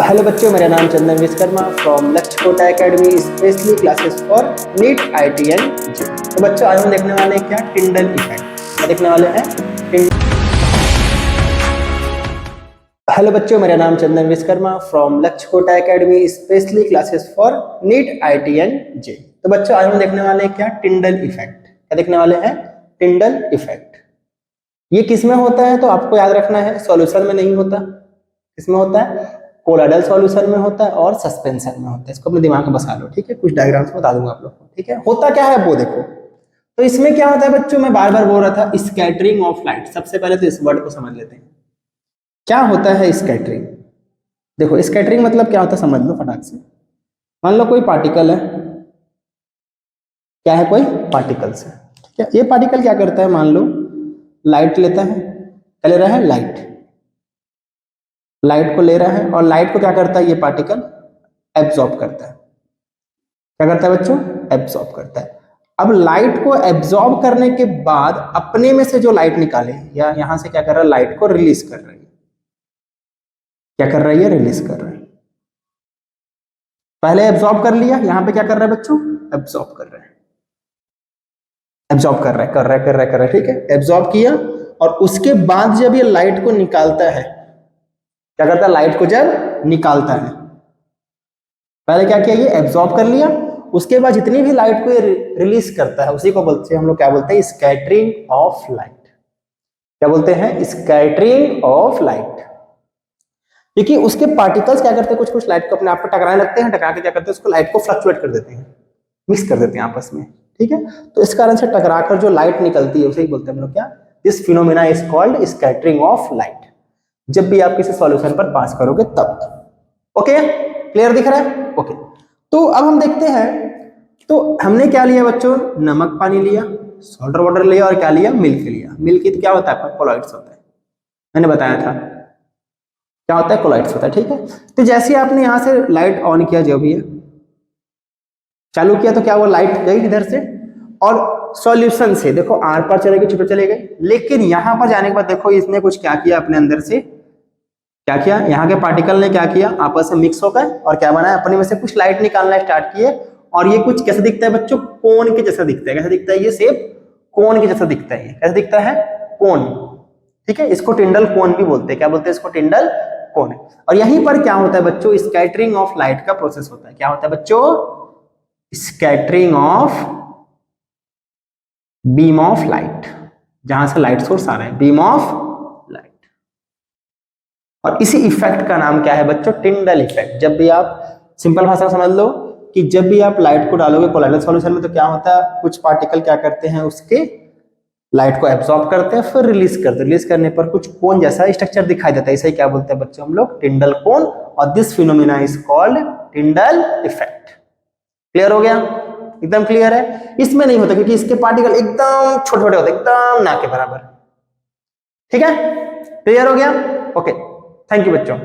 Hello बच्चों, मेरा नाम चंदन Vishwakarma from Lakshya Kota academy, specially classes for NEET IIT and JEE. तो बच्चों आज हम देखने वाले हैं क्या टिंडल इफेक्ट। क्या देखने वाले हैं? हेलो बच्चों, मेरा नाम चंदन Vishwakarma from Lakshya Kota academy, specially classes for NEET IIT and JEE. तो बच्चों आज हम देखने वाले हैं क्या टिंडल इफेक्ट। क्या देखने वाले हैं? Tyndall effect. ये किस में होता है तो आपको याद रखना है, सॉल्यूशन में नहीं होता। किसमें होता है? कोलाइडल सॉल्यूशन में होता है और सस्पेंशन में होता है। इसको अपने दिमाग में बसा लो, ठीक है। कुछ डायग्राम्स बता दूंगा आप लोग को, ठीक है। होता क्या है वो देखो। तो इसमें क्या होता है बच्चों, मैं बार बार बोल रहा था, स्कैटरिंग ऑफ लाइट। सबसे पहले तो इस वर्ड को समझ लेते हैं, क्या होता है स्कैटरिंग। देखो स्कैटरिंग मतलब क्या होता है समझ लो फटाक से। मान लो कोई पार्टिकल है, क्या है, कोई पार्टिकल्स है, ठीक है। ये पार्टिकल क्या करता है, मान लो लाइट लेता है, क्या ले रहा है? लाइट को ले रहा है, और लाइट को क्या करता है ये पार्टिकल? एब्जॉर्ब करता है। क्या करता है बच्चों? एब्जॉर्ब करता है। अब लाइट को एब्जॉर्ब करने के बाद अपने में से जो लाइट निकाले, या यहां से क्या कर रहा है? लाइट को रिलीज कर रही है। क्या कर रही है? रिलीज कर रही है। पहले एब्जॉर्ब कर लिया, यहां पे क्या कर रहा है बच्चों? एब्जॉर्ब कर रहा है, एब्जॉर्ब कर रहा है, कर रहा है, ठीक है। एब्जॉर्ब किया, और उसके बाद जब ये लाइट को निकालता है, क्या करता है? लाइट को जब निकालता है, पहले क्या किया? ये एब्जॉर्ब कर लिया, उसके बाद जितनी भी लाइट को ये रिलीज करता है उसी को बोलते हैं हम लोग, क्या बोलते हैं? Scattering of light. क्या बोलते हैं? Scattering of light. क्योंकि उसके पार्टिकल्स क्या करते हैं, कुछ कुछ लाइट को अपने आप पर टकराने लगते हैं, टकरा के क्या करते हैं? उसको लाइट को फ्लक्चुएट कर देते हैं, मिक्स कर देते हैं आपस में, ठीक है। तो इस कारण से टकराकर जो लाइट निकलती है उसे ही बोलते हैं हम लोग क्या? This phenomena is called scattering of light. जब भी आप किसी सॉल्यूशन पर पास करोगे तब। ओके, क्लियर दिख रहा है? ओके। तो अब हम देखते हैं, तो हमने क्या लिया बच्चों? नमक पानी लिया, सॉल्ट वाटर लिया, और क्या लिया? मिल्क लिया। मिल्क तो क्या होता है आपका? कोलॉइड्स होता है, मैंने बताया था। क्या होता है? कोलॉइड्स होता है, ठीक है। तो जैसे आपने यहां से लाइट ऑन किया, जो भी है चालू किया, तो क्या वो लाइट गई इधर से, और सॉल्यूशन से देखो आर पार चले गई, छुपे चले गए। लेकिन यहां पर जाने के बाद देखो इसने कुछ क्या किया, अपने अंदर से क्या किया, यहाँ के पार्टिकल ने क्या किया, आपस में मिक्स होकर और क्या बनाया? अपने में से कुछ लाइट निकालना स्टार्ट किए। और ये कुछ कैसे दिखता है बच्चों? कोन के जैसा दिखता है। कैसे दिखता है? ये शेप कोन के जैसा दिखता है। कैसे दिखता है? कोन, ठीक है। इसको टिंडल कोन भी बोलते हैं। क्या बोलते हैं इसको? टिंडल कोन। और यहीं पर क्या होता है बच्चों? स्कैटरिंग ऑफ लाइट का प्रोसेस होता है। क्या होता है बच्चों? Scattering of beam of light, जहां से लाइट सोर्स आ रहा है, बीम ऑफ लाइट। और इसी इफेक्ट का नाम क्या है बच्चों? Tyndall effect. जब भी आप सिंपल भाषा में समझ लो कि जब भी आप लाइट को डालोगे कोलाइडल सॉल्यूशन में, तो क्या होता है? कुछ पार्टिकल क्या करते हैं, उसके लाइट को एब्सॉर्ब करते हैं, फिर रिलीज करते हैं। रिलीज करने पर कुछ कोन जैसा स्ट्रक्चर दिखाई देता है। इसे क्या बोलते हैं बच्चों हम लोग? टिंडल कोन। और this phenomena is called Tyndall effect. Clear हो गया? एकदम क्लियर है। इसमें नहीं होता क्योंकि इसके पार्टिकल एकदम छोटे छोटे होते हैं, एकदम ना के बराबर, ठीक है। क्लियर हो गया? ओके, थैंक यू बच्चों।